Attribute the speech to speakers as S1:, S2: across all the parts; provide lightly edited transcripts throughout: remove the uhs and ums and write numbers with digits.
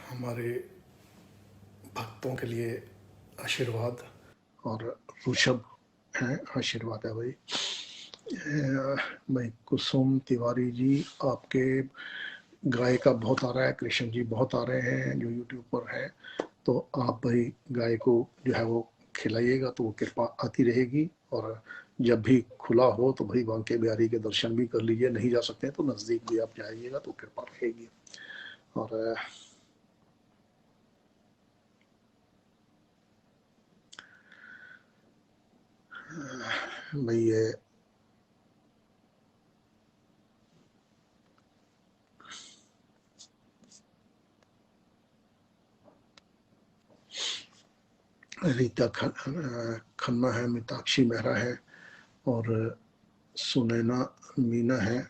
S1: हमारे भक्तों के लिए आशीर्वाद और ऋषभ हैं, आशीर्वाद है भाई। भाई कुसुम तिवारी जी, आपके गाय का बहुत आ रहा है, कृष्ण जी बहुत आ रहे हैं जो यूट्यूब पर है, तो आप भाई गाय को जो है वो खिलाइएगा तो वो कृपा आती रहेगी। और जब भी खुला हो तो भाई बांके बिहारी के दर्शन भी कर लीजिए, नहीं जा सकते हैं तो नज़दीक भी आप जाइएगा तो कृपा रहेगी। और भाई ये रीता खन्ना है, मिताक्षी मेहरा है और सुनैना मीना है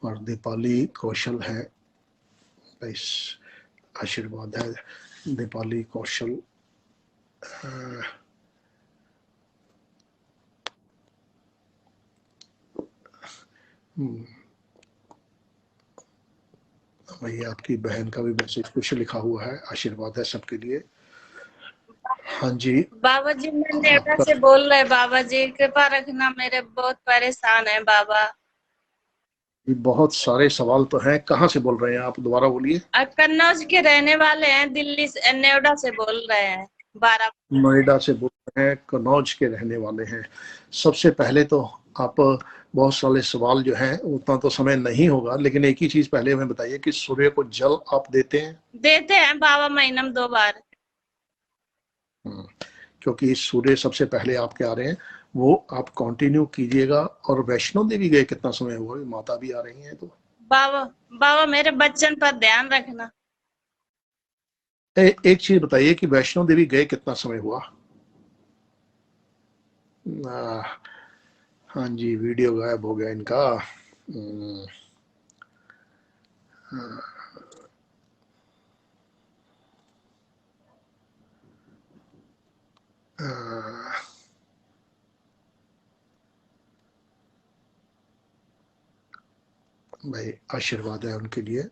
S1: और दीपाली कौशल है। इस आशीर्वाद है दीपाली कौशल। वही आपकी बहन का भी मैसेज कुछ लिखा हुआ है, आशीर्वाद है सबके लिए। हाँ जी
S2: बाबा जी, मैं नेटा से बोल रहे बाबा जी, कृपा रखना, मेरे बहुत परेशान है बाबा।
S1: बहुत सारे सवाल तो हैं, कहाँ से बोल रहे हैं आप, दोबारा बोलिए।
S2: कन्नौज के रहने वाले हैं, दिल्ली से, नोएडा से बोल रहे हैं। 12
S1: नोएडा से बोल रहे हैं, कन्नौज के रहने वाले हैं। सबसे पहले तो आप बहुत सारे सवाल जो हैं, उतना तो समय नहीं होगा, लेकिन एक ही चीज पहले हमें बताइए कि सूर्य को जल आप देते हैं?
S2: देते हैं बाबा, महीने में 2 बार।
S1: क्योंकि सूर्य सबसे पहले आपके आ रहे हैं, वो आप कंटिन्यू कीजिएगा। और वैष्णो देवी गए कितना समय हुआ, माता भी आ रही हैं तो
S2: बाबा मेरे बच्चन पर ध्यान रखना।
S1: एक चीज बताइए कि वैष्णो देवी गए कितना समय हुआ? हाँ जी, वीडियो गायब हो गया इनका। भाई आशीर्वाद है उनके लिए।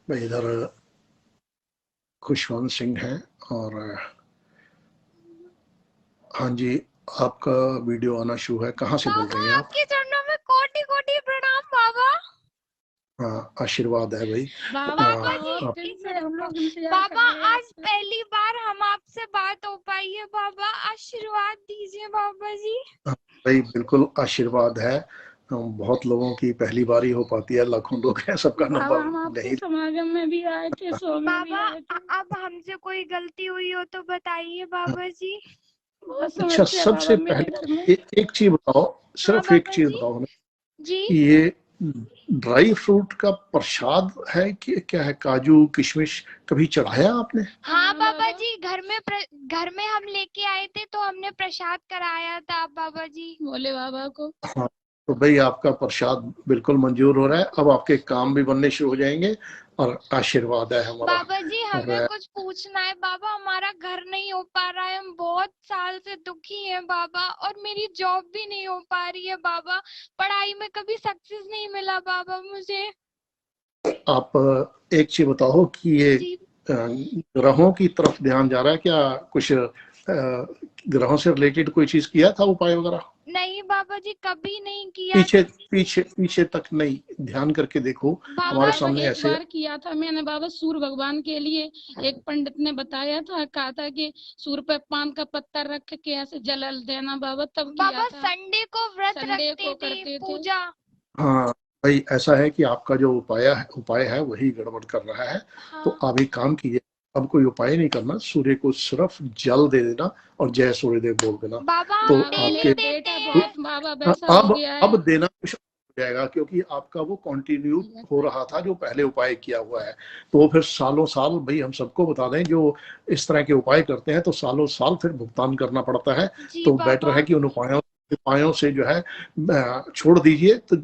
S1: भाई इधर खुशवंत सिंह है और हाँ जी, आपका वीडियो आना शुरू है। कहाँ से बोल रही हैं आप?
S3: आपके चरणों में कोटि कोटि प्रणाम बाबा।
S1: हाँ, आशीर्वाद है भाई।
S3: बाबा आज पहली बार हम आपसे बात हो पाई है बाबा, आशीर्वाद दीजिए बाबा जी।
S1: भाई बिल्कुल आशीर्वाद है, बहुत लोगों की पहली बार ही हो पाती है, लाखों लोग हैं, सबका नंबर नहीं।
S4: समागम में भी आए थे,
S3: बाबा अब हमसे कोई गलती हुई हो तो बताइए बाबा जी।
S1: अच्छा, सबसे पहले एक चीज बताओ, सिर्फ एक चीज बताओ हमें
S3: जी,
S1: ये ड्राई फ्रूट का प्रसाद है कि क्या है? काजू किशमिश कभी चढ़ाया आपने?
S3: हाँ बाबा जी, घर में हम लेके आए थे तो हमने प्रसाद कराया था बाबा जी,
S4: भोले बाबा को।
S1: हाँ, तो भाई आपका प्रसाद बिल्कुल मंजूर हो रहा है। अब आपके काम भी बनने शुरू हो जाएंगे और आशीर्वाद है हमारा।
S3: बाबा जी हमें कुछ पूछना है बाबा, हमारा घर नहीं हो पा रहा है, हम बहुत साल से दुखी हैं बाबा, और मेरी जॉब भी नहीं हो पा रही है बाबा, पढ़ाई में कभी सक्सेस नहीं मिला बाबा मुझे।
S1: आप एक चीज बताओ कि ये ग्रहों की तरफ ध्यान जा रहा है क्या? कुछ ग्रहों से रिलेटेड कोई चीज किया था, उपाय वगैरह?
S3: नहीं बाबा जी, कभी नहीं किया।
S1: पीछे तक नहीं, ध्यान करके देखो हमारे सामने। ऐसे
S4: बार किया था मैंने बाबा, सूर्य भगवान के लिए एक पंडित ने बताया था, कहा था कि सूर्य पे पान का पत्ता रख के ऐसे जल देना बाबा, तब
S3: बाबा संडे को व्रत रखते थे, पूजा।
S1: हाँ भाई, ऐसा है कि आपका जो उपाय है वही गड़बड़ कर रहा है। हाँ। तो आप एक काम कीजिए, अब कोई उपाय नहीं करना, सूर्य को सिर्फ जल दे देना और जय सूर्यदेव बोल देना।
S3: बाबा
S1: तो
S3: आपके
S4: बहुत बाबा वैसा हो गया है।
S1: अब देना कुछ हो जाएगा, क्योंकि आपका वो कंटिन्यू हो रहा था जो पहले उपाय किया हुआ है। तो वो फिर सालों साल, भाई हम सबको बता दें जो इस तरह के उपाय करते हैं तो सालों साल फिर भुगतान करना पड़ता है।
S3: जी
S1: तो बेटर
S3: बाबा।
S1: है कि उन उपायों से जो है छोड़ दीजिए। तो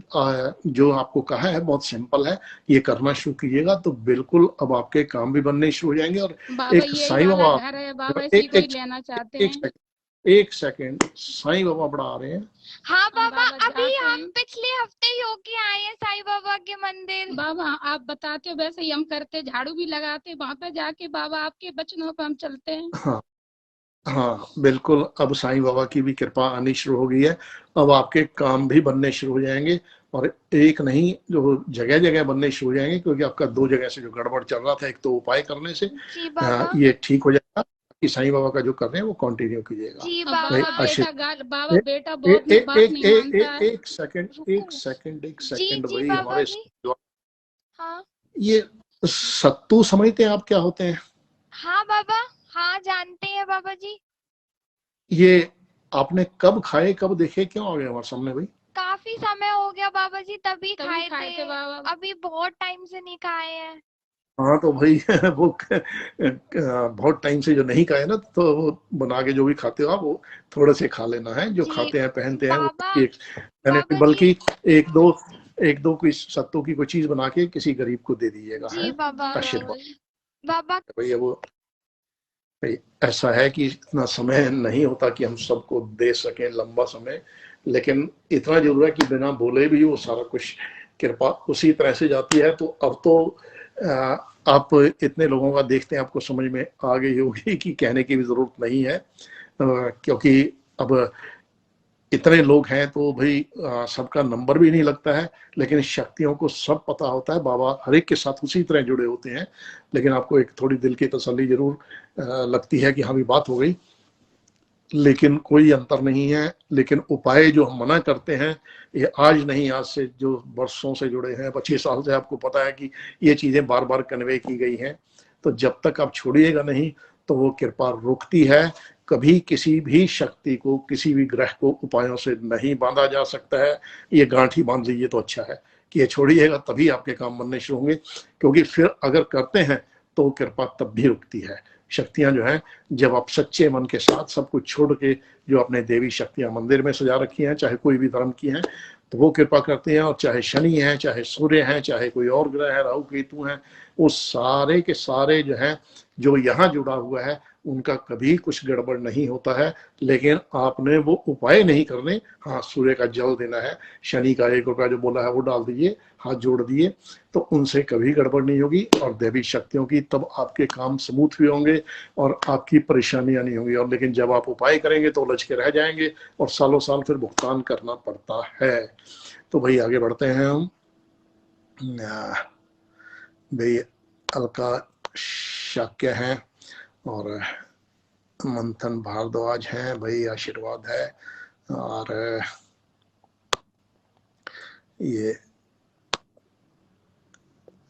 S1: जो आपको कहा है बहुत सिंपल है, ये करना शुरू कीजिएगा तो बिल्कुल अब आपके काम भी बनने शुरू हो जाएंगे। और
S4: बाबा
S1: एक
S4: यही
S1: साईं
S4: वाला
S1: बाबा,
S4: घर है बाबा, इसी को ही लेना चाहते हैं।
S1: एक सेकंड, साईं बाबा बड़ा आ रहे हैं।
S3: हाँ बाबा, अभी
S4: जाते
S3: हम
S4: हैं।
S3: पिछले हफ्ते ही होके आए हैं साईं बाबा के मंदिर।
S4: बाबा आप बताते हो वैसे ही हम करते, झाड़ू भी लगाते वहां पे जाके। बाबा आपके वचनों पे हम चलते हैं।
S1: हाँ हाँ बिल्कुल, अब साईं बाबा की भी कृपा आनी शुरू हो गई है। अब आपके काम भी बनने शुरू हो जाएंगे, और एक नहीं जो जगह जगह बनने शुरू हो जाएंगे, क्योंकि आपका 2 जगह से जो गड़बड़ चल रहा था, एक तो उपाय करने से
S3: जी बाबा।
S1: ये ठीक हो जाएगा। कि साईं बाबा का जो कर रहे हैं वो कंटिन्यू कीजिएगा।
S3: जी
S4: बाबा
S3: बाबा।
S4: बेटा बहुत बात नहीं मानता है।
S1: एक सेकंड,
S3: जी जी
S1: भाई
S3: बाबा
S1: हमारे
S3: जी। हाँ
S1: ये सत्तू समझते हैं आप क्या होते हैं?
S3: हाँ बाबा, हाँ जानते हैं बाबा जी।
S1: ये आपने कब खाए, कब देखे, क्यों आ गए हमारे सामने भाई?
S3: काफी समय हो गया बाबा जी, तभी खाए
S4: खाए थे बाबा।
S3: अभी बहुत टाइम से नहीं खाए हैं।
S1: हाँ तो भाई वो बहुत टाइम से जो नहीं खाए ना, तो वो बना के जो भी खाते हो आप वो थोड़े से खा लेना है। जो
S3: जी
S1: खाते हैं पहनते हैं वो
S3: बाबा।
S1: एक मैंने
S3: बाबा
S1: बल्कि
S3: जी।
S1: एक दो कोई सत्तू की कोई चीज बना के किसी गरीब को दे दीजिएगा,
S3: जी
S1: है
S3: बाबा।
S1: आशीर्वाद।
S3: बाबा
S1: भैया वो भाई ऐसा है कि इतना समय नहीं होता कि हम सबको दे सकें लंबा समय, लेकिन इतना जरूर है कि बिना बोले भी वो सारा कुछ कृपा उसी तरह से जाती है। तो अब तो आप इतने लोगों का देखते हैं, आपको समझ में आ गई होगी कि कहने की भी जरूरत नहीं है, क्योंकि अब इतने लोग हैं तो भाई सबका नंबर भी नहीं लगता है। लेकिन शक्तियों को सब पता होता है, बाबा हर एक के साथ उसी तरह जुड़े होते हैं। लेकिन आपको एक थोड़ी दिल की तसल्ली जरूर लगती है कि हाँ भी बात हो गई, लेकिन कोई अंतर नहीं है। लेकिन उपाय जो हम मना करते हैं, ये आज नहीं, आज से जो वर्षों से जुड़े हैं, 25 साल से आपको पता है कि ये चीजें बार बार कन्वे की गई हैं। तो जब तक आप छोड़िएगा नहीं तो वो कृपा रुकती है। कभी किसी भी शक्ति को, किसी भी ग्रह को उपायों से नहीं बांधा जा सकता है। ये गांठी बांध लीजिए तो अच्छा है कि ये छोड़िएगा, तभी आपके काम बनने शुरू होंगे। क्योंकि फिर अगर करते हैं तो कृपा तब भी रुकती है। शक्तियां जो हैं, जब आप सच्चे मन के साथ सब कुछ छोड़ के, जो अपने देवी शक्तियां मंदिर में सजा रखी हैं, चाहे कोई भी धर्म की हैं, तो वो कृपा करते हैं। और चाहे शनि है, चाहे सूर्य है, चाहे कोई और ग्रह है, राहु केतु है, वो सारे के सारे जो है, जो यहाँ जुड़ा हुआ है, उनका कभी कुछ गड़बड़ नहीं होता है। लेकिन आपने वो उपाय नहीं करने। हाँ, सूर्य का जल देना है, शनि का 1 रुपया जो बोला है वो डाल दीजिए, हाथ जोड़ दिए, तो उनसे कभी गड़बड़ नहीं होगी। और देवी शक्तियों की तब आपके काम स्मूथ भी होंगे और आपकी परेशानियां नहीं होंगी। और लेकिन जब आप उपाय करेंगे तो उलझ के रह जाएंगे और सालों साल फिर भुगतान करना पड़ता है। तो भाई आगे बढ़ते हैं हम। भाई अलका शाक्य हैं और मंथन भारद्वाज हैं, भाई आशीर्वाद है। और ये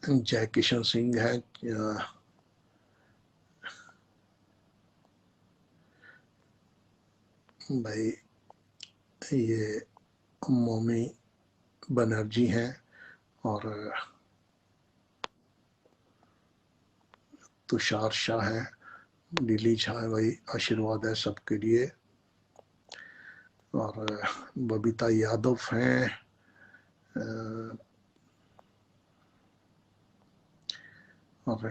S1: जय किशन सिंह है, भाई ये मोमी बनर्जी हैं और तुषार शाह हैं, नीली झा है, भाई आशीर्वाद है सबके लिए। और बबीता यादव हैं, और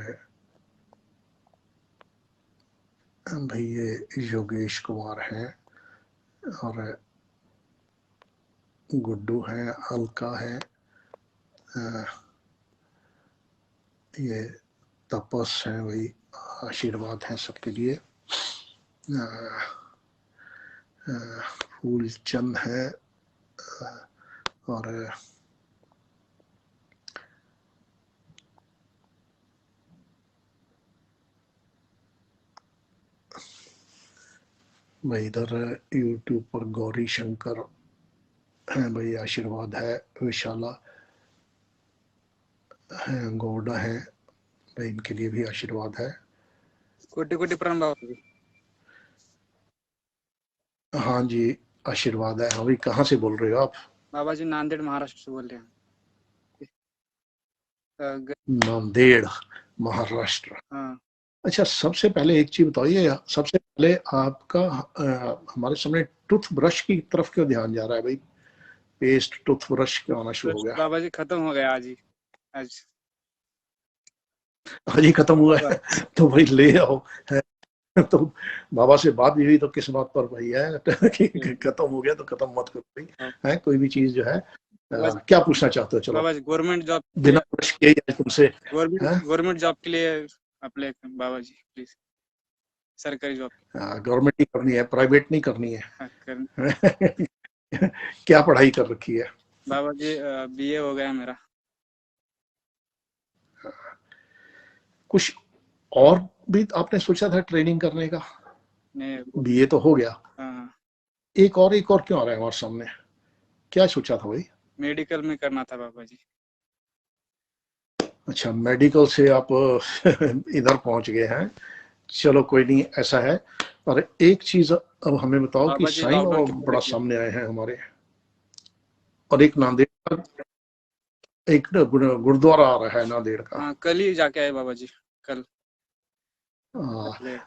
S1: भाई ये योगेश कुमार हैं और गुड्डू हैं, अलका है, ये तपस हैं, भाई आशीर्वाद हैं सबके लिए। फूलचंद है और भाई इधर यूट्यूब पर गौरी शंकर हैं, भाई आशीर्वाद है। विशाला है, गौड़ा है, भाई इनके लिए भी आशीर्वाद है।
S5: कोटि कोटि प्रणाम बाबा जी।
S1: हाँ जी, आशीर्वाद है। अभी कहाँ से बोल रहे हो आप?
S5: बाबा जी नांदेड़ महाराष्ट्र से बोल रहे हैं।
S1: नांदेड़ महाराष्ट्र।
S5: हाँ
S1: अच्छा, सबसे पहले एक चीज बताइए, सबसे पहले आपका हमारे सामने टूथ ब्रश की तरफ क्यों ध्यान जा रहा है भाई? पेस्ट टूथ ब्रश क्यों आना शुरू हो गया?
S5: बाबा जी खत्म हो गया आज ही। आज
S1: ही खत्म हुआ है तो भाई ले आओ है। तो बाबा से बात भी हुई तो किस बात पर भाई है कि खत्म हो गया तो खत्म मत करो भाई, है कोई भी चीज जो है। क्या पूछना चाहते हो? चलो
S5: बाबा जी गवर्नमेंट जॉब
S1: बिना ब्रश किए ही तुमसे
S5: गवर्नमेंट जॉब के लिए अप्लाई बाबा जी प्लीज, सरकारी जॉब।
S1: गवर्नमेंट ही करनी है, प्राइवेट नहीं करनी है।
S5: हाँ,
S1: क्या पढ़ाई कर रखी है?
S5: बाबा जी बीए हो गया मेरा।
S1: कुछ और भी आपने सोचा था ट्रेनिंग करने का?
S5: नहीं,
S1: बीए तो हो गया।
S5: हाँ,
S1: एक और क्यों आ रहा है हमारे सामने? क्या सोचा था भाई?
S5: मेडिकल में करना था बाबा जी।
S1: अच्छा, मेडिकल से आप इधर पहुंच गए हैं। चलो कोई नहीं, ऐसा है। और एक चीज अब हमें बताओ कि साईं बाबा बड़ा सामने आए हैं हमारे, और एक नांदेड़ का एक गुरुद्वारा आ रहा है नांदेड़ का।
S5: हाँ, कल ही जाके आए बाबा जी, कल।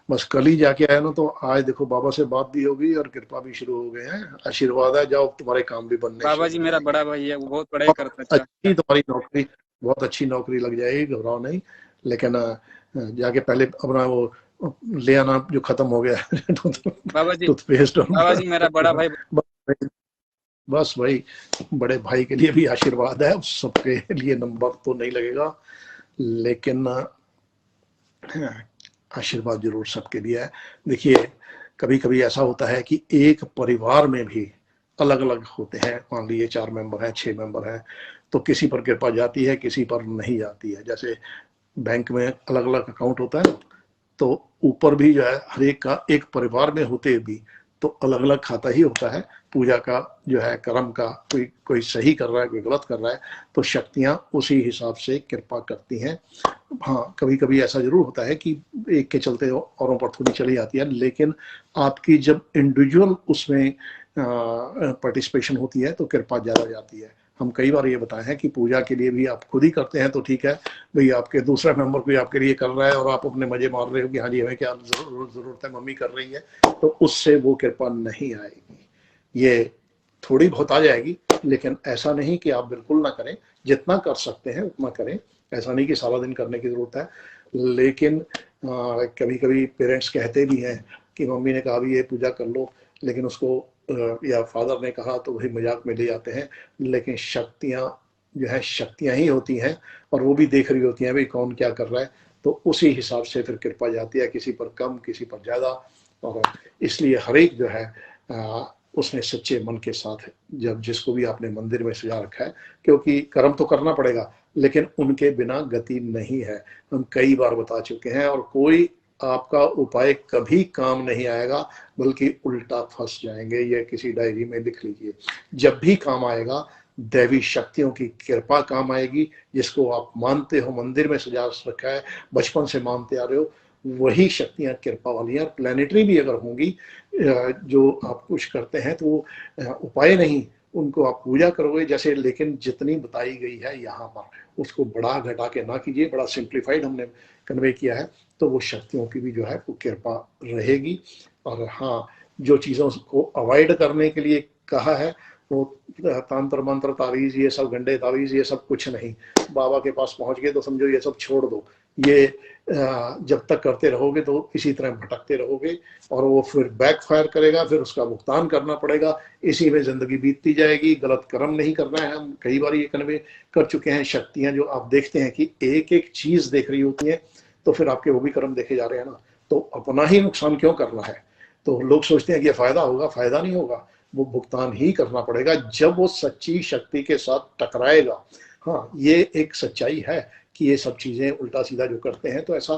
S1: बस कल ही जाके आए ना, तो आज देखो बाबा से बात भी होगी और कृपा भी शुरू हो गए हैं। आशीर्वाद है, जाओ तुम्हारे काम भी बनने।
S5: बाबा जी मेरा बड़ा भाई है, वो बहुत पढ़ाई करता है।
S1: अच्छी तुम्हारी नौकरी, बहुत अच्छी नौकरी लग जाएगी, घबराओ नहीं। लेकिन जाके पहले अपना वो ले आना जो खत्म हो गया
S5: बाबा जी।
S1: टूथपेस्ट।
S5: बाबा जी मेरा बड़ा भाई।
S1: बस भाई, बड़े भाई के लिए भी आशीर्वाद है, सबके लिए नंबर तो नहीं लगेगा, लेकिन आशीर्वाद जरूर सबके लिए है। देखिए, कभी कभी ऐसा होता है कि एक परिवार में भी अलग अलग होते हैं। मान लीजिए 4 मेंबर हैं, 6 मेंबर हैं, तो किसी पर कृपा जाती है, किसी पर नहीं जाती है। जैसे बैंक में अलग अलग अकाउंट होता है, तो ऊपर भी जो है हर एक का, एक परिवार में होते भी तो अलग अलग खाता ही होता है। पूजा का जो है, कर्म का, कोई सही कर रहा है, कोई गलत कर रहा है, तो शक्तियां उसी हिसाब से कृपा करती हैं। हाँ, कभी कभी ऐसा जरूर होता है कि एक के चलते औरों पर थोड़ी चली जाती है, लेकिन आपकी जब इंडिविजुअल उसमें पार्टिसिपेशन होती है तो कृपा ज्यादा जाती है। हम कई बार ये बताए हैं कि पूजा के लिए भी आप खुद ही करते हैं तो ठीक है भाई, आपके दूसरा मेंबर कोई आपके लिए कर रहा है और आप अपने मजे मार रहे हो कि हाँ जी हमें क्या जरूरत है, मम्मी कर रही है, तो उससे वो कृपा नहीं आएगी। ये थोड़ी बहुत आ जाएगी, लेकिन ऐसा नहीं कि आप बिल्कुल ना करें। जितना कर सकते हैं उतना करें, ऐसा नहीं कि सारा दिन करने की जरूरत है। लेकिन कभी कभी पेरेंट्स कहते भी हैं कि मम्मी ने कहा भी ये पूजा कर लो, लेकिन उसको या फादर ने कहा तो वही मजाक में ले जाते हैं। लेकिन शक्तियां जो है शक्तियां ही होती हैं, और वो भी देख रही होती हैं भाई कौन क्या कर रहा है, तो उसी हिसाब से फिर कृपा जाती है, किसी पर कम, किसी पर ज्यादा। और इसलिए हर एक जो है उसने सच्चे मन के साथ जब जिसको भी आपने मंदिर में सजा रखा है, क्योंकि कर्म तो करना पड़ेगा, लेकिन उनके बिना गति नहीं है। हम कई बार बता चुके हैं, और कोई आपका उपाय कभी काम नहीं आएगा, बल्कि उल्टा फंस जाएंगे। ये किसी डायरी में लिख लीजिए। जब भी काम आएगा, दैवी शक्तियों की कृपा काम आएगी। जिसको आप मानते हो, मंदिर में सजा रखा है, बचपन से मानते आ रहे हो, वही शक्तियां कृपा वाली हैं। और प्लानिटरी भी अगर होंगी, जो आप कुछ करते हैं तो उपाय नहीं, उनको आप पूजा करोगे जैसे, लेकिन जितनी बताई गई है यहाँ पर उसको बढ़ा घटा के ना कीजिए। बड़ा सिंप्लीफाइड हमने कन्वे किया है, तो वो शक्तियों की भी जो है वो कृपा रहेगी। और हाँ, जो चीज़ों को अवॉइड करने के लिए कहा है, वो तंत्र मंत्र तावीज ये सब, गंडे तावीज ये सब कुछ नहीं। बाबा के पास पहुंच गए तो समझो ये सब छोड़ दो। ये जब तक करते रहोगे तो इसी तरह भटकते रहोगे, और वो फिर बैकफायर करेगा, फिर उसका भुगतान करना पड़ेगा। इसी में जिंदगी बीतती जाएगी। गलत कर्म नहीं करना है। हम कई बार ये कन्वे कर चुके हैं। शक्तियां जो आप देखते हैं कि एक एक चीज देख रही होती है, तो फिर आपके वो भी कर्म देखे जा रहे हैं ना, तो अपना ही नुकसान क्यों करना है। तो लोग सोचते हैं कि ये फायदा होगा, फायदा नहीं होगा, वो भुगतान ही करना पड़ेगा जब वो सच्ची शक्ति के साथ टकराएगा। हाँ, ये एक सच्चाई है कि ये सब चीजें उल्टा सीधा जो करते हैं तो ऐसा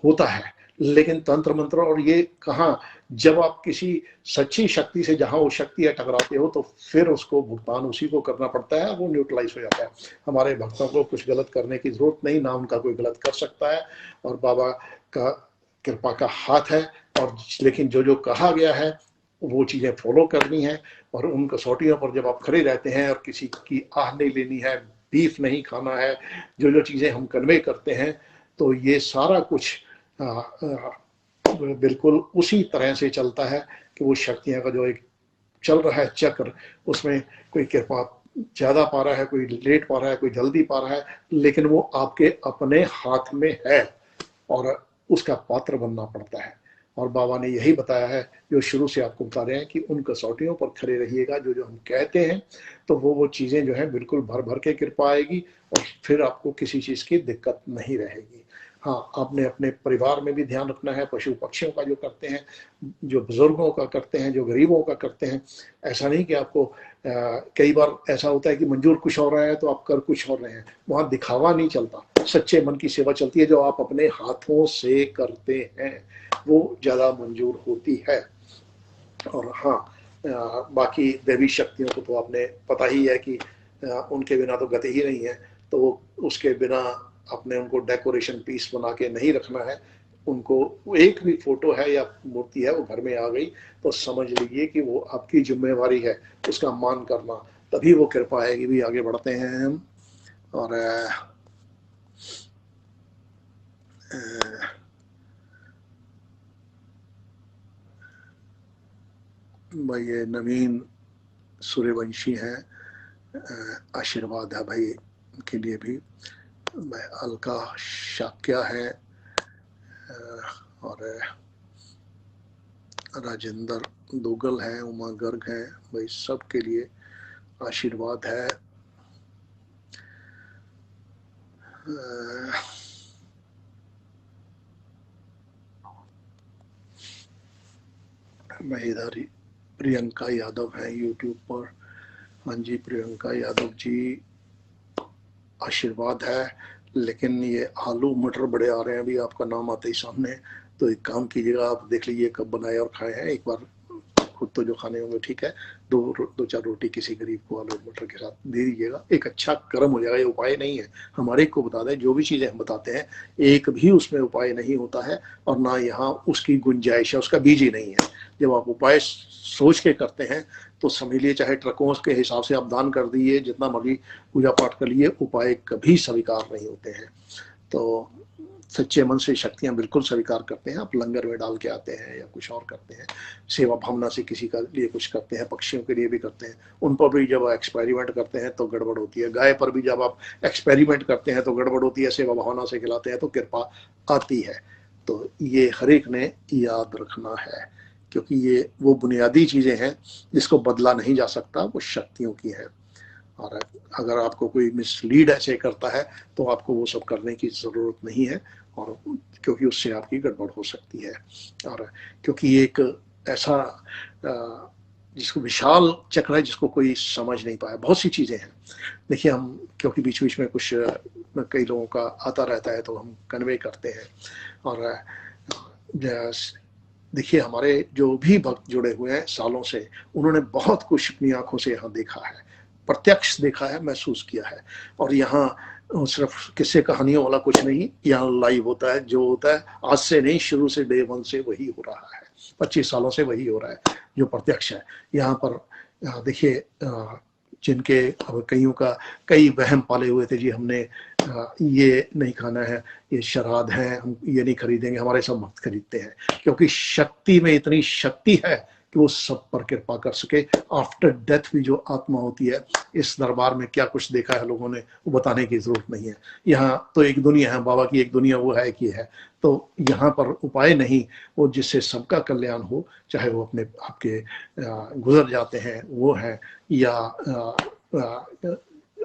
S1: होता है। लेकिन तंत्र मंत्र और ये कहाँ, जब आप किसी सच्ची शक्ति से जहां वो शक्ति है टकराते हो, तो फिर उसको भुगतान उसी को करना पड़ता है, वो न्यूट्रलाइज हो जाता है। हमारे भक्तों को कुछ गलत करने की जरूरत नहीं, ना उनका कोई गलत कर सकता है, और बाबा का कृपा का हाथ है। और लेकिन जो जो कहा गया है वो चीज़ें फॉलो करनी है, और उन कसौटियों पर जब आप खड़े रहते हैं और किसी की आह नहीं लेनी है, बीफ नहीं खाना है, जो जो चीज़ें हम कन्वे करते हैं, तो ये सारा कुछ बिल्कुल उसी तरह से चलता है कि वो शक्तियाँ का जो एक चल रहा है चक्र, उसमें कोई कृपा ज़्यादा पा रहा है, कोई लेट पा रहा है, कोई जल्दी पा रहा है, लेकिन वो आपके अपने हाथ में है और उसका पात्र बनना पड़ता है। और बाबा ने यही बताया है, जो शुरू से आपको बता रहे हैं कि उन कसौटियों पर खड़े रहिएगा, जो जो हम कहते हैं, तो वो चीज़ें जो है बिल्कुल भर भर के कृपा आएगी और फिर आपको किसी चीज़ की दिक्कत नहीं रहेगी। हाँ, आपने अपने परिवार में भी ध्यान रखना है, पशु पक्षियों का जो करते हैं, जो बुजुर्गों का करते हैं, जो गरीबों का करते हैं। ऐसा नहीं कि आपको कई बार ऐसा होता है कि मंजूर कुछ हो रहा है तो आप कर कुछ और रहे हैं, वहाँ दिखावा नहीं चलता, सच्चे मन की सेवा चलती है, जो आप अपने हाथों से करते हैं वो ज़्यादा मंजूर होती है। और हाँ, बाकी दैवी शक्तियों को तो आपने पता ही है कि उनके बिना तो गति ही नहीं है, तो उसके बिना अपने उनको डेकोरेशन पीस बना के नहीं रखना है। उनको एक भी फोटो है या मूर्ति है वो घर में आ गई तो समझ लीजिए कि वो आपकी जिम्मेवारी है उसका मान करना, तभी वो कृपा आएगी। भी आगे बढ़ते हैं हम, और भाई ये नवीन सूर्यवंशी हैं, आशीर्वाद है भाई उनके लिए भी। अलका शाक्या है और राजेंद्र दोगल है, उमा गर्ग है, भाई सबके लिए आशीर्वाद है। महिदारी प्रियंका यादव है यूट्यूब पर। हाँ जी प्रियंका यादव जी, आशीर्वाद है। लेकिन ये आलू मटर बड़े आ रहे हैं अभी आपका नाम आते ही सामने, तो एक काम कीजिएगा, आप देख लीजिए कब बनाए और खाए हैं। एक बार खुद तो जो खाने होंगे ठीक है, दो चार रोटी किसी गरीब को आलू मटर के साथ दे दीजिएगा, एक अच्छा कर्म हो जाएगा। ये उपाय नहीं है, हमारे को बता दें, जो भी चीज़ें हम बताते हैं एक भी उसमें उपाय नहीं होता है और ना यहाँ उसकी गुंजाइश है, उसका बीज ही नहीं है। जब आप उपाय सोच के करते हैं तो समझ लिए, चाहे ट्रकों के हिसाब से आप दान कर दिए, जितना मर्जी पूजा पाठ कर लिए, उपाय कभी स्वीकार नहीं होते हैं। तो सच्चे मन से शक्तियां बिल्कुल स्वीकार करते हैं। आप लंगर में डाल के आते हैं या कुछ और करते हैं, सेवा भावना से किसी का लिए कुछ करते हैं, पक्षियों के लिए भी करते हैं, उन पर भी जब एक्सपेरिमेंट करते हैं तो गड़बड़ होती है। गाय पर भी जब आप एक्सपेरिमेंट करते हैं तो गड़बड़ होती है, सेवा भावना से खिलाते हैं तो कृपा आती है। तो ये हर एक ने याद रखना है, क्योंकि ये वो बुनियादी चीज़ें हैं जिसको बदला नहीं जा सकता, वो शक्तियों की है। और अगर आपको कोई मिसलीड ऐसे करता है तो आपको वो सब करने की ज़रूरत नहीं है, और क्योंकि उससे आपकी गड़बड़ हो सकती है। और क्योंकि ये एक ऐसा जिसको विशाल चक्र है जिसको कोई समझ नहीं पाया। बहुत सी चीज़ें हैं, देखिए हम क्योंकि बीच बीच में कुछ कई लोगों का आता रहता है तो हम कन्वे करते हैं। और देखिए हमारे जो भी भक्त जुड़े हुए हैं सालों से, उन्होंने बहुत कुछ अपनी आंखों से यहाँ देखा है, प्रत्यक्ष देखा है, महसूस किया है। और यहाँ सिर्फ किस्से कहानियों वाला कुछ नहीं, यहाँ लाइव होता है। जो होता है आज से नहीं, शुरू से डे 1 से वही हो रहा है, 25 सालों से वही हो रहा है जो प्रत्यक्ष है। यहाँ पर देखिए जिनके अब कईयों का कई वहम पाले हुए थे, जी हमने ये नहीं खाना है, ये शराध है, हम ये नहीं खरीदेंगे, हमारे सब भक्त खरीदते हैं, क्योंकि शक्ति में इतनी शक्ति है कि वो सब पर कृपा कर सके। आफ्टर डेथ भी जो आत्मा होती है, इस दरबार में क्या कुछ देखा है लोगों ने वो बताने की जरूरत नहीं है। यहाँ तो एक दुनिया है, बाबा की एक दुनिया वो है कि है, तो यहाँ पर उपाय नहीं, वो जिससे सबका कल्याण हो, चाहे वो अपने आपके गुजर जाते हैं वो है, या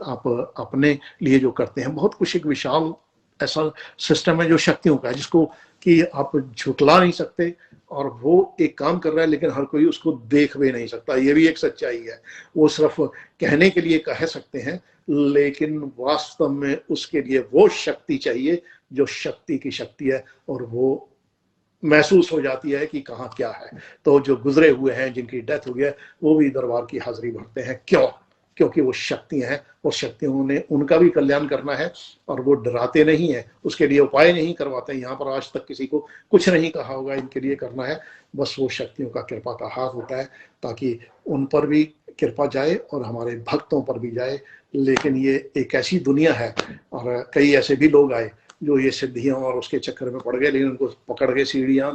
S1: आप अपने लिए जो करते हैं। बहुत कुछ एक विशाल ऐसा सिस्टम है जो शक्तियों का है, जिसको कि आप झुटला नहीं सकते, और वो एक काम कर रहा है लेकिन हर कोई उसको देख भी नहीं सकता। ये भी एक सच्चाई है। वो सिर्फ कहने के लिए कह सकते हैं, लेकिन वास्तव में उसके लिए वो शक्ति चाहिए जो शक्ति की शक्ति है, और वो महसूस हो जाती है कि कहाँ क्या है। तो जो गुजरे हुए हैं, जिनकी डेथ हुई है, वो भी दरबार की हाजिरी भरते हैं। क्यों? क्योंकि वो शक्तियां हैं और शक्तियों ने उनका भी कल्याण करना है और वो डराते नहीं है, उसके लिए उपाय नहीं करवाते। यहाँ पर आज तक किसी को कुछ नहीं कहा होगा इनके लिए करना है, बस वो शक्तियों का कृपा का हाथ होता है ताकि उन पर भी कृपा जाए और हमारे भक्तों पर भी जाए। लेकिन ये एक ऐसी दुनिया है और कई ऐसे भी लोग आए जो ये सिद्धियां और उसके चक्कर में पड़ गए, लेकिन उनको पकड़ के सीढ़ियां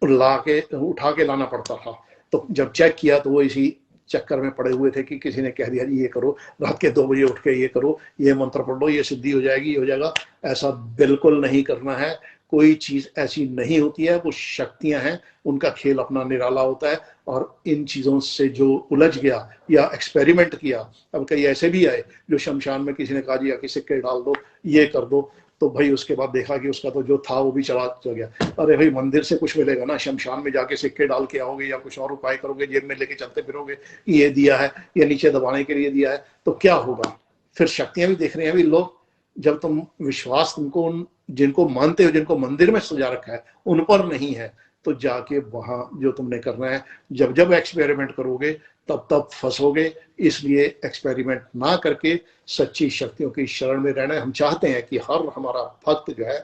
S1: ला के उठा के लाना पड़ता था। तो जब चेक किया तो वो इसी चक्कर में पड़े हुए थे कि किसी ने कह दिया ये करो, रात के 2 बजे उठ के ये करो, ये मंत्र पढ़ लो, ये सिद्धि हो जाएगी, ये हो जाएगा। ऐसा बिल्कुल नहीं करना है, कोई चीज ऐसी नहीं होती है। वो शक्तियां हैं, उनका खेल अपना निराला होता है। और इन चीजों से जो उलझ गया या एक्सपेरिमेंट किया, अब कई ऐसे भी आए जो शमशान में किसी ने कहा जी आके सिक्के डाल दो, ये कर दो, तो भाई उसके बाद देखा कि उसका तो जो था वो भी चला गया। अरे भाई मंदिर से कुछ मिलेगा ना, शमशान में जाके सिक्के डाल के आओगे या कुछ और उपाय करोगे, जेब में लेके चलते फिरोगे, ये दिया है, ये नीचे दबाने के लिए दिया है, तो क्या होगा? फिर शक्तियां भी देख रहे हैं भी लोग। जब तुम विश्वास तुमको उन जिनको मानते हो, जिनको मंदिर में सजा रखा है, उन पर नहीं है, तो जाके वहां जो तुमने करना है, जब जब एक्सपेरिमेंट करोगे तब तब फंसोगे। इसलिए एक्सपेरिमेंट ना करके सच्ची शक्तियों की शरण में रहना है। हम चाहते हैं कि हर हमारा भक्त जो है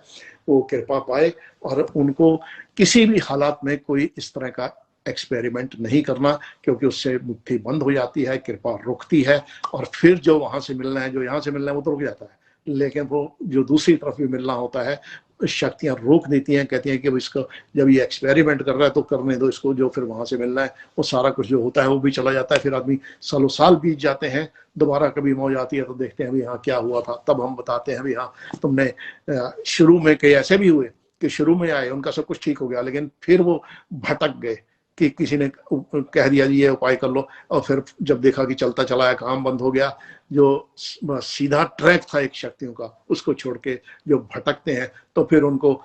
S1: वो कृपा पाए और उनको किसी भी हालात में कोई इस तरह का एक्सपेरिमेंट नहीं करना, क्योंकि उससे मुट्ठी बंद हो जाती है, कृपा रुकती है और फिर जो वहां से मिलना है, जो यहाँ से मिलना है, वो तो रुक जाता है, लेकिन वो जो दूसरी तरफ भी मिलना होता है शक्तियां रोक देती हैं, कहती हैं कि इसको जब ये एक्सपेरिमेंट कर रहा है तो करने दो इसको, जो फिर वहां से मिलना है वो सारा कुछ जो होता है वो भी चला जाता है। फिर आदमी सालों साल बीत जाते हैं, दोबारा कभी मौज आती है तो देखते हैं भी हाँ क्या हुआ था, तब हम बताते हैं भी हाँ तुमने शुरू में कई ऐसे भी हुए कि शुरू में आए उनका सब कुछ ठीक हो गया, लेकिन फिर वो भटक गए कि किसी ने कह दिया जी ये उपाय कर लो, और फिर जब देखा कि चलता चला है, काम बंद हो गया, जो सीधा ट्रैक था एक शक्तियों का उसको छोड़ के जो भटकते हैं, तो फिर उनको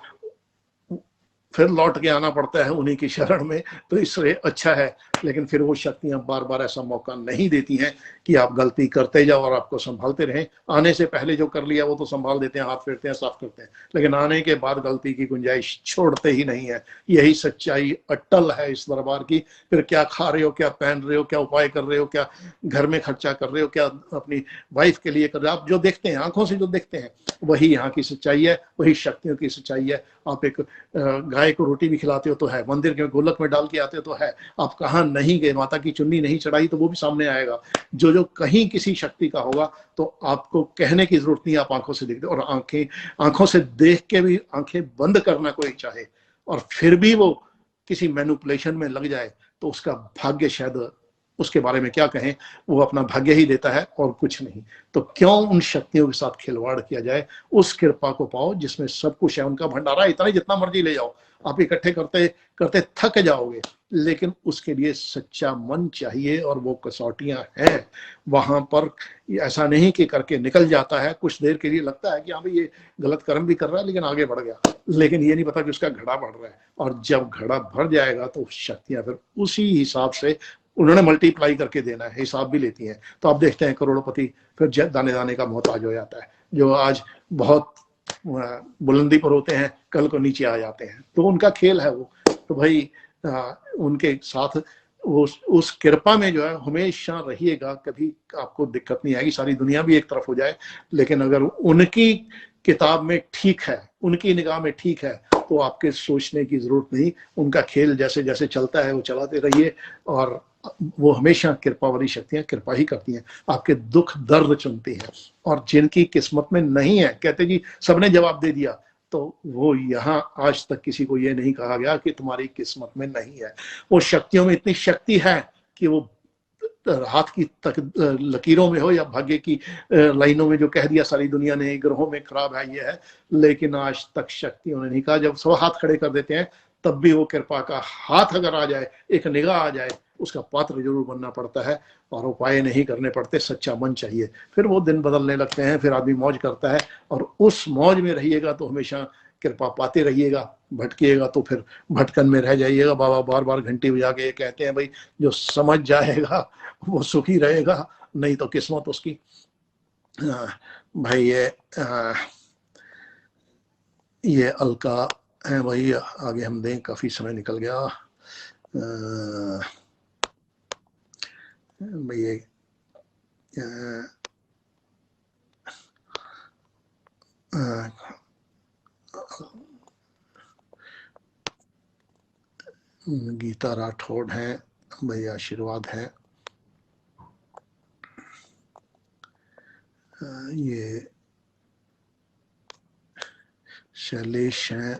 S1: फिर लौट के आना पड़ता है उन्हीं की शरण में। तो इससे अच्छा है, लेकिन फिर वो शक्तियां बार बार ऐसा मौका नहीं देती हैं कि आप गलती करते जाओ और आपको संभालते रहें। आने से पहले जो कर लिया वो तो संभाल देते हैं, हाथ फेरते हैं, साफ करते हैं, लेकिन आने के बाद गलती की गुंजाइश छोड़ते ही नहीं है। यही सच्चाई अटल है इस दरबार की। फिर क्या खा रहे हो, क्या पहन रहे हो, क्या उपाय कर रहे हो, क्या घर में खर्चा कर रहे हो, क्या अपनी वाइफ के लिए कर रहे हो, आप जो देखते हैं, आंखों से जो देखते हैं, वही यहाँ की सच्चाई है, वही शक्तियों की सच्चाई है। आप एक गाय को रोटी भी खिलाते हो तो है, मंदिर के गोलक में डाल के आते हो तो है, आप कहाँ नहीं गए, माता की चुन्नी नहीं चढ़ाई तो वो भी सामने आएगा। जो जो कहीं किसी शक्ति का होगा तो आपको कहने की जरूरत नहीं, आप आंखों से देखते। और आंखों से देख के भी आंखें बंद करना कोई चाहे और फिर भी वो किसी मैनिपुलेशन में लग जाए तो उसका भाग्य, शायद उसके बारे में क्या कहें, वो अपना भाग्य ही देता है और कुछ नहीं। तो क्यों उन शक्तियों के साथ खिलवाड़ किया जाए? उस कृपा को पाओ जिसमें सब कुछ है। उनका भंडारा इतना ही जितना मर्जी ले जाओ, आप इकट्ठे करते करते थक जाओगे, लेकिन उसके लिए सच्चा मन चाहिए और वो कसौटियां हैं वहां पर। ऐसा नहीं कि करके निकल जाता है, कुछ देर के लिए लगता है कि हाँ भाई ये गलत कर्म भी कर रहा है लेकिन आगे बढ़ गया, लेकिन ये नहीं पता कि उसका घड़ा बढ़ रहा है। और जब घड़ा भर जाएगा तो शक्तियां फिर उसी हिसाब से उन्होंने मल्टीप्लाई करके देना है, हिसाब भी लेती हैं। तो आप देखते हैं करोड़पति फिर दाने दाने का मोहताज हो जाता है। जो आज बहुत बुलंदी पर होते हैं कल को नीचे आ जाते हैं, तो उनका खेल है वो। तो भाई उनके साथ उस कृपा में जो है हमेशा रहिएगा, कभी आपको दिक्कत नहीं आएगी। सारी दुनिया भी एक तरफ हो जाए, लेकिन अगर उनकी किताब में ठीक है, उनकी निगाह में ठीक है, तो आपके सोचने की जरूरत नहीं। उनका खेल जैसे जैसे चलता है वो चलाते रहिए, और वो हमेशा कृपा वाली शक्तियां कृपा ही करती हैं, आपके दुख दर्द चुनती हैं। और जिनकी किस्मत में नहीं है, कहते जी सबने जवाब दे दिया, तो वो यहाँ आज तक किसी को ये नहीं कहा गया कि तुम्हारी किस्मत में नहीं है। वो शक्तियों में इतनी शक्ति है कि वो हाथ की लकीरों में हो या भाग्य की लाइनों में जो कह दिया सारी दुनिया ने ग्रहों में खराब है, ये है, लेकिन आज तक शक्तियों ने नहीं कहा। जब सब हाथ खड़े कर देते हैं तब भी वो कृपा का हाथ अगर आ जाए, एक निगाह आ जाए, उसका पात्र जरूर बनना पड़ता है और उपाय नहीं करने पड़ते, सच्चा मन चाहिए। फिर वो दिन बदलने लगते हैं, फिर आदमी मौज करता है, और उस मौज में रहिएगा तो हमेशा कृपा पाते रहिएगा। भटकिएगा तो फिर भटकन में रह जाइएगा। बाबा बार बार घंटी बजा के कहते हैं भाई जो समझ जाएगा वो सुखी रहेगा, नहीं तो किस्मत उसकी। भाई ये अलका है भाई, आगे हम दें, काफी समय निकल गया। भाई गीता राठौड़ हैं, भैया आशीर्वाद है। ये शैलेश हैं,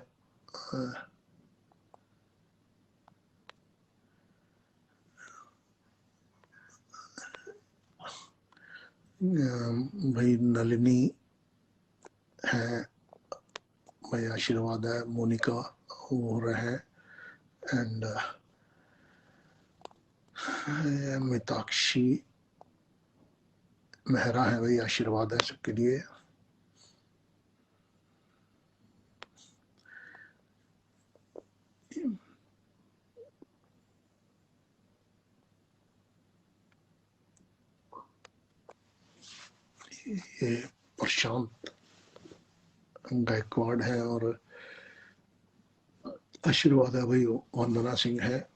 S1: भाई नलिनी है, भाई आशीर्वाद है। मोनिका हो रहे हैं एंड मिताक्षी मेहरा है, भाई आशीर्वाद है सबके लिए। ये प्रशांत गायकवाड़ है और आशीर्वाद है, भाई वंदना सिंह है।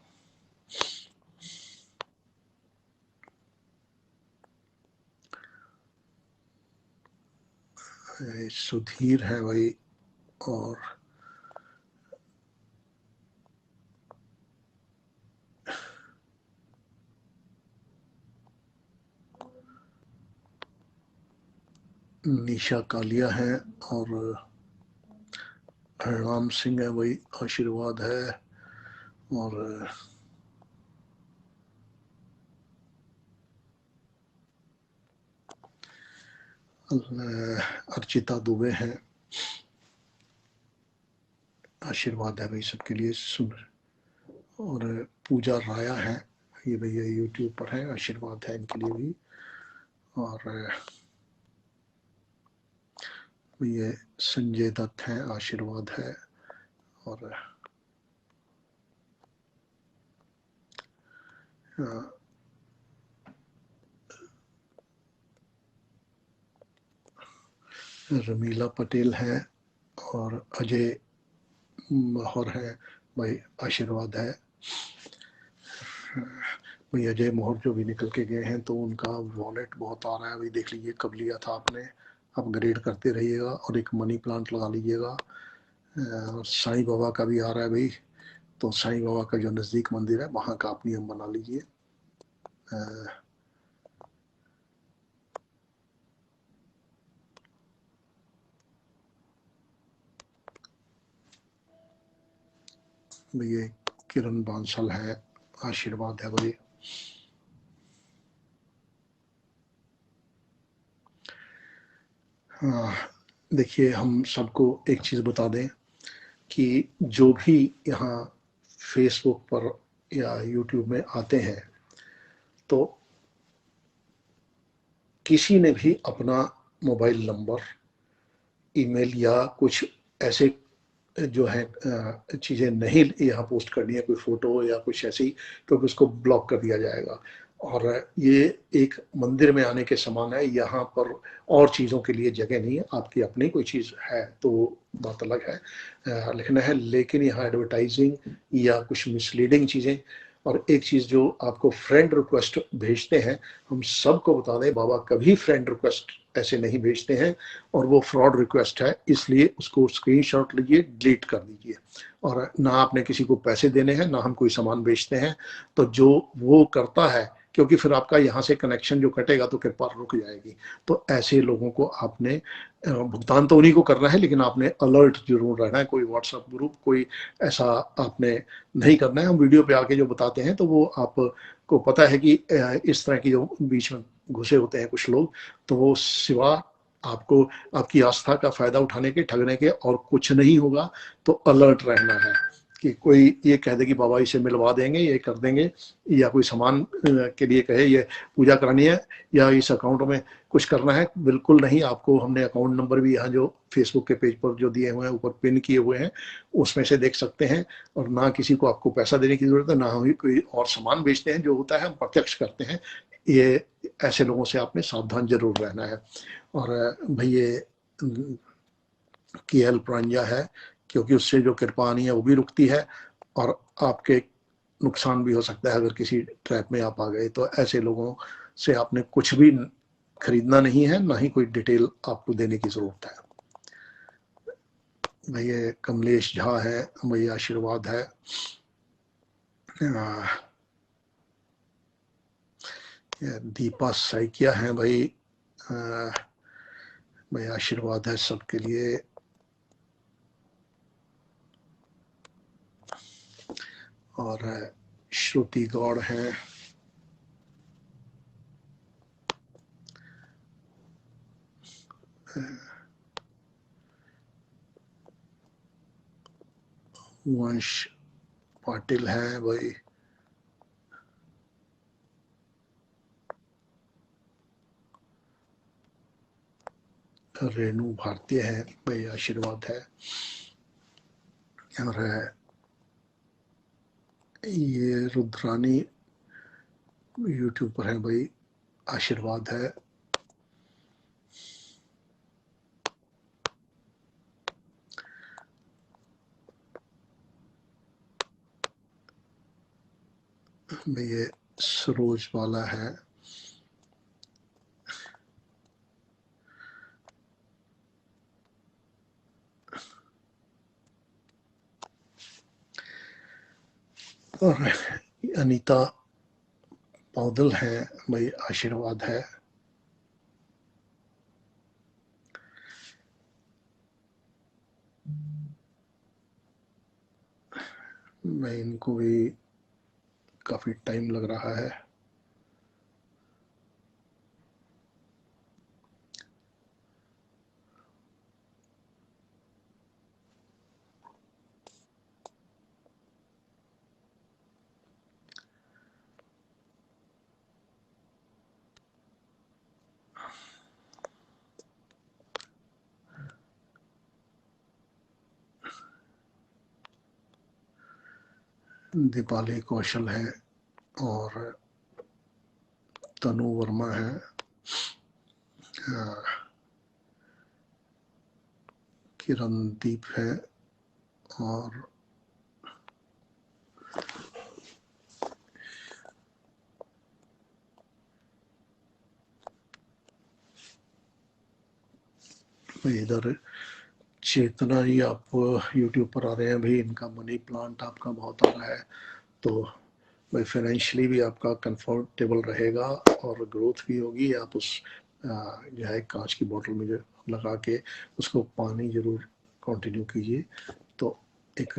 S1: सुधीर है भाई और निशा कालिया है और राम सिंह है, भाई आशीर्वाद है। और अर्चिता दुबे हैं, आशीर्वाद है भाई सबके लिए। सुन और पूजा राया है, ये भैया यूट्यूब पर है, आशीर्वाद है इनके लिए भी। और ये संजय दत्त हैं, आशीर्वाद है। और रमीला पटेल है और अजय मोहर है, भाई आशीर्वाद है। भाई अजय मोहर जो भी निकल के गए हैं तो उनका वॉलेट बहुत आ रहा है, भाई देख लीजिए कब लिया था आपने, अपग्रेड करते रहिएगा। और एक मनी प्लांट लगा लीजिएगा। साईं बाबा का भी आ रहा है भाई, तो साईं बाबा का जो नज़दीक मंदिर है वहाँ का आप नियम बना लीजिए। ये किरण बांसल है, आशीर्वाद है भाई। देखिए हम सबको एक चीज़ बता दें कि जो भी यहाँ फेसबुक पर या यूट्यूब में आते हैं तो किसी ने भी अपना मोबाइल नंबर, ईमेल या कुछ ऐसे जो है चीज़ें नहीं यहाँ पोस्ट करनी है, कोई फोटो या कुछ ऐसी, तो उसको ब्लॉक कर दिया जाएगा। और ये एक मंदिर में आने के समान है, यहाँ पर और चीज़ों के लिए जगह नहीं है। आपकी अपनी कोई चीज़ है तो बात अलग है, लिखना है, लेकिन यहाँ एडवर्टाइजिंग या कुछ मिसलीडिंग चीज़ें। और एक चीज़ जो आपको फ्रेंड रिक्वेस्ट भेजते हैं, हम सबको बता दें बाबा कभी फ्रेंड रिक्वेस्ट ऐसे नहीं भेजते हैं और वो फ्रॉड रिक्वेस्ट है, इसलिए उसको स्क्रीनशॉट लीजिए, डिलीट कर दीजिए। और ना आपने किसी को पैसे देने हैं, ना हम कोई सामान बेचते हैं। तो जो वो करता है, क्योंकि फिर आपका यहाँ से कनेक्शन जो कटेगा तो कृपा रुक जाएगी। तो ऐसे लोगों को आपने भुगतान तो उन्हीं को करना है, लेकिन आपने अलर्ट जरूर रहना है। कोई व्हाट्सएप ग्रुप कोई ऐसा आपने नहीं करना है। हम वीडियो पे आके जो बताते हैं तो वो आपको पता है कि इस तरह की जो बीच में घुसे होते हैं कुछ लोग, तो वो सिवा आपको आपकी आस्था का फायदा उठाने के, ठगने के और कुछ नहीं होगा। तो अलर्ट रहना है कि कोई ये कह दे कि बाबा इसे मिलवा देंगे, ये कर देंगे, या कोई सामान के लिए कहे ये पूजा करानी है या इस अकाउंट में कुछ करना है, बिल्कुल नहीं। आपको हमने अकाउंट नंबर भी यहाँ जो फेसबुक के पेज पर जो दिए हुए हैं, ऊपर पिन किए हुए हैं, उसमें से देख सकते हैं। और ना किसी को आपको पैसा देने की जरूरत है, ना ही कोई और सामान बेचते हैं। जो होता है हम प्रत्यक्ष करते हैं। ये ऐसे लोगों से आपने सावधान जरूर रहना है। और भाई ये KL प्रांजा है, क्योंकि उससे जो कृपा आनी है वो भी रुकती है और आपके नुकसान भी हो सकता है अगर किसी ट्रैप में आप आ गए। तो ऐसे लोगों से आपने कुछ भी खरीदना नहीं है, ना ही कोई डिटेल आपको देने की जरूरत है। भैया कमलेश झा है, भैया आशीर्वाद है, दीपा सैकिया है भाई, भैया आशीर्वाद है सबके लिए। और श्रुति गौड़ है, वंश पाटिल है भाई, रेणु भारतीय है भाई, आशीर्वाद है। और ये रुद्रानी यूट्यूब पर है भाई, आशीर्वाद है। ये सरोज वाला है, और अनीता पौदल है भाई, आशीर्वाद है। मैं इनको भी काफी टाइम लग रहा है। दीपाली कौशल है और तनु वर्मा है, किरणदीप है और इधर चेतना ही आप यूट्यूब पर आ रहे हैं भाई, इनका मनी प्लांट आपका बहुत आ रहा है, तो भाई फाइनेंशियली भी आपका कंफर्टेबल रहेगा और ग्रोथ भी होगी। आप उस जो है कांच की बोतल में जो लगा के उसको पानी जरूर कंटिन्यू कीजिए, तो एक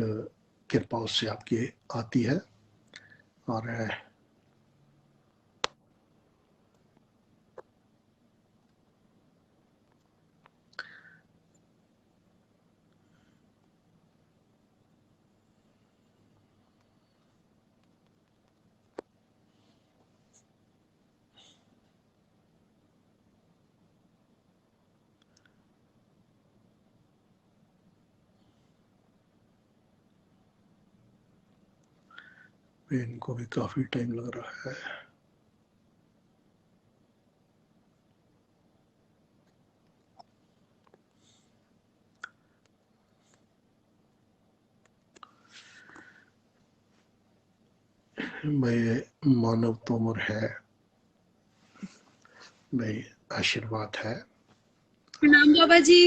S1: कृपा उससे आपकी आती है। और इनको भी काफी टाइम लग रहा है। भाई मानव तोमर है भाई, आशीर्वाद है।
S6: प्रणाम बाबा जी।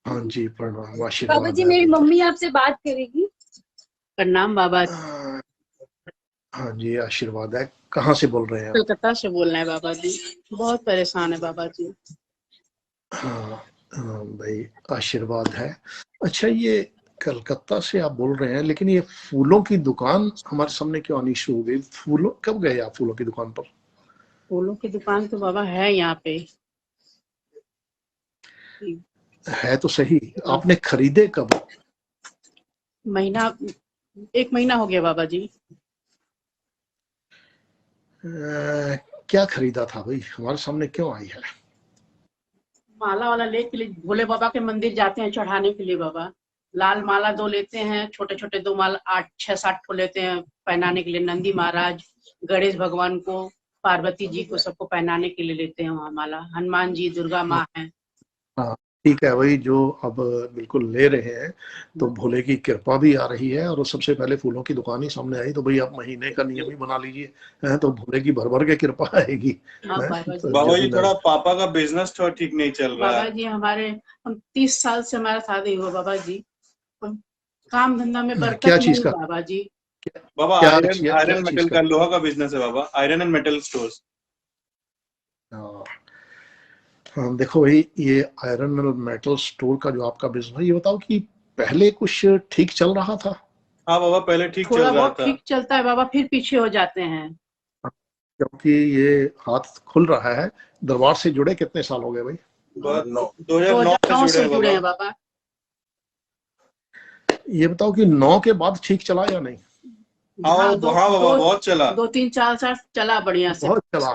S1: हाँ जी प्रणाम, आशीर्वाद
S6: बाबा जी
S1: है।
S6: मेरी मम्मी आपसे बात करेगी। प्रणाम बाबा।
S1: हाँ जी आशीर्वाद है। कहाँ से बोल रहे हैं आप?
S6: कलकत्ता से बोल रहे हैं बाबा जी, बहुत परेशान है बाबा जी।
S1: हाँ भाई आशीर्वाद है। अच्छा ये कलकत्ता से आप बोल रहे हैं, लेकिन ये फूलों की दुकान हमारे सामने क्यों आनी शुरू हो गई? फूलों कब गए आप फूलों की दुकान पर?
S6: फूलों की दुकान तो बाबा है यहाँ पे।
S1: है तो सही, आपने खरीदे कब?
S6: महीना 1 महीना हो गया बाबा जी।
S1: क्या खरीदा था भाई, हमारे सामने क्यों आई है?
S6: माला वाला ले के लिए भोले बाबा के मंदिर जाते हैं चढ़ाने के लिए बाबा। लाल माला 2 लेते हैं, छोटे छोटे 2 माला 8 6 7 को लेते हैं पहनाने के लिए। नंदी महाराज, गणेश भगवान को, पार्वती जी को, सबको पहनाने के लिए लेते हैं वहाँ माला। हनुमान जी, दुर्गा माँ है।
S1: हाँ ठीक है भाई, जो अब बिल्कुल ले रहे हैं तो भोले की कृपा भी आ रही है। और सबसे पहले फूलों की दुकान ही सामने आई तो भाई आप महीने का नियम ही बना लीजिए, हैं, तो भोले की भर भर के कृपा आएगी।
S6: हाँ
S1: हैं,
S6: बाबा जी।
S1: तो
S5: बाबा जी
S1: जल्दी
S5: थोड़ा पापा का बिजनेस थोड़ा ठीक नहीं चल रहा
S6: बाबा
S5: है।
S6: जी हम 30 साल से हमारा शादी हुआ बाबा जी, हम काम धंधा में
S1: क्या
S6: बरकत
S1: चीज
S6: नहीं
S1: का?
S6: बाबा जी।
S5: बाबा
S1: क्या
S5: आयरन
S1: क्या
S5: आयरन
S1: चीज
S5: मेटल
S1: का?
S5: का, लोहा का बिजनेस है बाबा, आयरन एंड मेटल स्टोर्स।
S1: हाँ, हाँ, देखो भाई, ये आयरन और मेटल स्टोर का जो आपका बिजनेस है, ये बताओ कि पहले कुछ ठीक चल रहा था?
S5: हाँ बाबा पहले ठीक चल
S6: थोड़ा
S5: रहा
S6: बहुत
S5: था।
S6: ठीक चलता है बाबा, फिर पीछे हो जाते हैं।
S1: क्योंकि ये हाथ खुल रहा है। दरबार से जुड़े कितने साल हो गए भाई?
S5: 2009
S6: 2009
S5: से
S6: से
S5: जुड़े
S6: जुड़े
S5: हैं
S6: हैं
S5: बाबा।
S6: बाबा।
S1: ये बताओ कि 9 के बाद ठीक चला या नहीं?
S5: हाँ हाँ बाबा बहुत चला।
S6: 2-3-4 साल चला बढ़िया से।
S1: बहुत चला।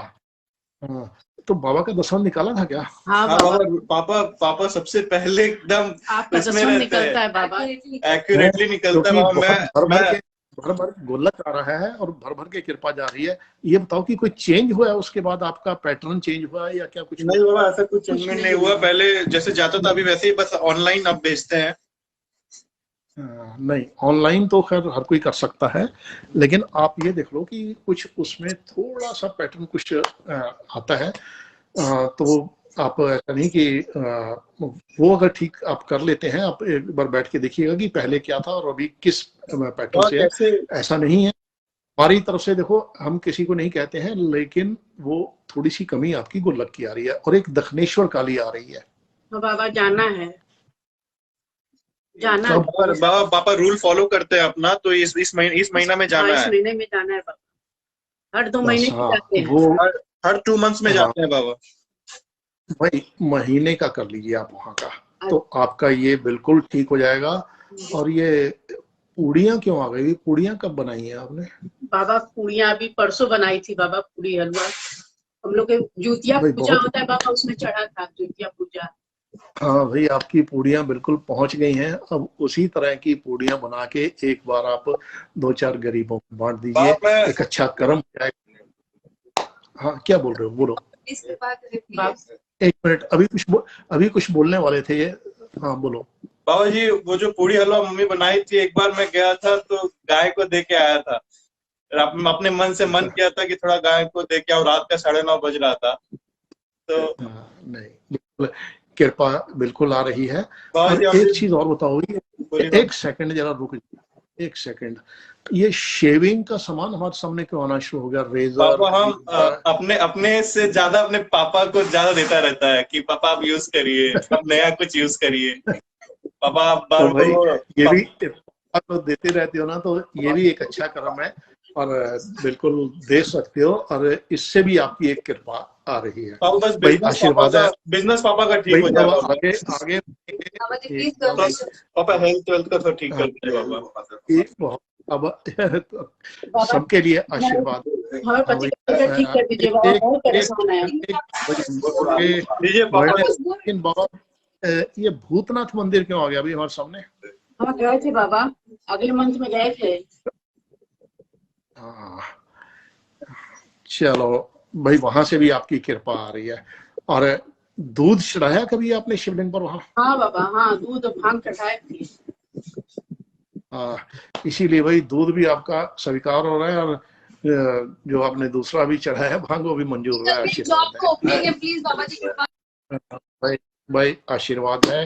S1: हाँ, तो बाबा का दर्शन निकाला था क्या?
S6: हाँ
S5: हाँ
S6: बाबा,
S5: बाबा पापा सबसे पहले एकदम
S6: आपका
S5: इसमें
S6: दर्शन
S5: रहते
S6: निकलता
S5: हैं,
S6: है बाबा।
S5: एक्यूरेटली निकलता है
S1: क्योंकि
S5: बाबा।
S1: बहुत
S5: मैं
S1: भर भर गोलक आ रहा है और भर भर के कृपा जा रही है। ये बताओ कि कोई चेंज हुआ है उसके बाद? आपका पैटर्न चेंज हुआ है या क्या कुछ
S5: नहीं
S1: हुआ?
S5: बाबा ऐसा कुछ चेंजमेंट नहीं हुआ। पहले जैसे जाता था अभी वैसे ही, बस ऑनलाइन अब भेजते हैं।
S1: नहीं, ऑनलाइन तो खैर हर कोई कर सकता है, लेकिन आप ये देख लो कि कुछ उसमें थोड़ा सा पैटर्न कुछ आता है। तो आप ऐसा नहीं कि वो अगर ठीक आप कर लेते हैं, आप एक बार बैठ के देखिएगा कि पहले क्या था और अभी किस पैटर्न से है।
S5: कैसे
S1: ऐसा नहीं है, हमारी तरफ से देखो, हम किसी को नहीं कहते हैं, लेकिन वो थोड़ी सी कमी आपकी गुल्लक की आ रही है और एक दक्षिणेश्वर काली आ रही है।
S6: तो बाबा जाना है, जाना है।
S5: बाबा पापा रूल फॉलो करते हैं अपना, तो इस महीना में जाना
S6: इस
S5: है।
S6: महीने में जाना है बाबा, हर 2 महीने में जाते हैं।
S1: वो
S5: हर 2 मंथ्स में जाते हैं बाबा।
S1: भाई महीने का कर लीजिए आप वहां का, तो आपका ये बिल्कुल ठीक हो जाएगा। और ये पूड़ियाँ क्यों आ गई? पूड़ियाँ कब बनाई है आपने?
S6: बाबा पूड़ियाँ अभी परसों बनाई थी बाबा, पूड़ी हलवा। हम लोग के जूतिया
S1: भाई
S6: पूजा
S1: बहुत-
S6: होता है बाबा, उसमें चढ़ा था जूतिया पूजा।
S1: हाँ भाई, आपकी पूड़ियाँ बिल्कुल पहुंच गई हैं। अब उसी तरह की पूड़ियाँ बना के एक बार आप 2-4 गरीबों को बांट दीजिए,
S5: बाप मैं-
S1: एक अच्छा कर्म हो जाएगा। हाँ, क्या बोल रहे हो? बोलो।
S6: बाप,
S1: एक मिनट, अभी कुछ बोलने वाले थे ये। हाँ बोलो।
S5: बाबा जी वो जो पूड़ी हलवा मम्मी बनाई थी, एक बार मैं गया था तो गाय को दे के आया था। अपने मन से मन किया था कि थोड़ा गाय को दे के आओ, रात का 9:30 बज रहा था तो।
S1: नहीं, बिल्कुल कृपा बिल्कुल आ रही है।
S5: बाबा
S1: और
S5: जी
S1: एक चीज और बताओ, एक सेकंड जरा रुक, एक सेकंड। ये शेविंग का सामान हमारे सामने क्यों आना शुरू हो गया? रेजर।
S5: पापा हम अपने से ज्यादा अपने पापा को ज्यादा देता रहता है कि पापा आप यूज करिए, आप नया कुछ यूज करिए। पापा आप
S1: तो भाई ये भी
S5: आप
S1: तो देते रहते हो ना, तो ये भी एक अच्छा कर्म है और बिल्कुल दे सकते हो। और इससे भी आपकी एक कृपा आ रही है।
S5: बस
S1: भाई आशीर्वाद है।
S5: बिजनेस पापा का ठीक
S1: भाई
S5: हो
S1: अब
S5: जाएगा।
S1: आगे आगे
S5: पापा हेल्थ का थोड़ा ठीक कर दीजिए पापा।
S1: अब सबके लिए आशीर्वाद।
S6: हमें पति का ठीक कर दीजिए बाबा, बहुत परेशान है।
S5: दीजिए पापा।
S1: लेकिन बाबा, ये भूतनाथ मंदिर क्यों आ गया अभी हमारे सामने?
S6: हम गए थे बाबा, अगले मंथ में गए थे।
S1: हाँ, चलो भाई, वहां से भी आपकी कृपा आ रही है। और दूध चढ़ाया कभी आपने शिवलिंग पर वहां?
S6: हाँ बाबा, हाँ दूध भांग चढ़ाए थे।
S1: इसीलिए भाई दूध भी आपका स्वीकार हो रहा है और जो आपने दूसरा भी चढ़ाया है भांग, वो भी मंजूर हो रहा है। आशीर्वाद है
S3: प्लीज बाबा जी।
S1: भाई, भाई आशीर्वाद है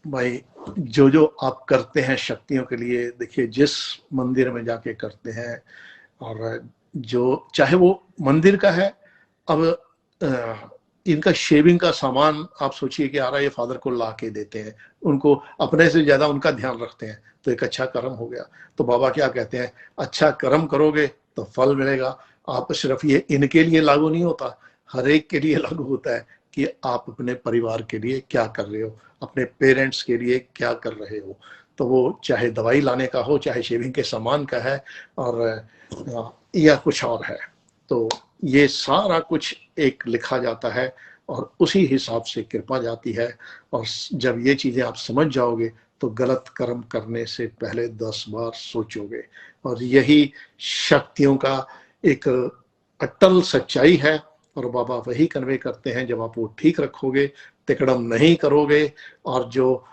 S1: भाई। जो जो आप करते हैं शक्तियों के लिए, देखिए जिस मंदिर में जाके करते हैं, और जो चाहे वो मंदिर का है, अब इनका शेविंग का सामान आप सोचिए कि आ रहा है, ये फादर को ला के देते हैं, उनको अपने से ज्यादा उनका ध्यान रखते हैं, तो एक अच्छा कर्म हो गया। तो बाबा क्या कहते हैं, अच्छा कर्म करोगे तो फल मिलेगा। आप सिर्फ ये इनके लिए लागू नहीं होता, हर एक के लिए लागू होता है कि आप अपने परिवार के लिए क्या कर रहे हो, अपने पेरेंट्स के लिए क्या कर रहे हो। तो वो चाहे दवाई लाने का हो, चाहे शेविंग के सामान का है, और या कुछ और है, तो ये सारा कुछ एक लिखा जाता है और उसी हिसाब से कृपा जाती है। और जब ये चीजें आप समझ जाओगे तो गलत कर्म करने से पहले 10 बार सोचोगे। और यही शक्तियों का एक अटल सच्चाई है और बाबा वही कन्वे करते हैं, जब आप वो ठीक रखोगे, तिकड़म नहीं करोगे और जो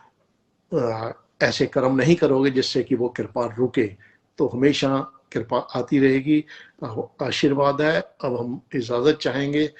S1: ऐसे कर्म नहीं करोगे जिससे कि वो कृपा रुके, तो हमेशा कृपा आती रहेगी। आशीर्वाद है। अब हम इजाजत चाहेंगे।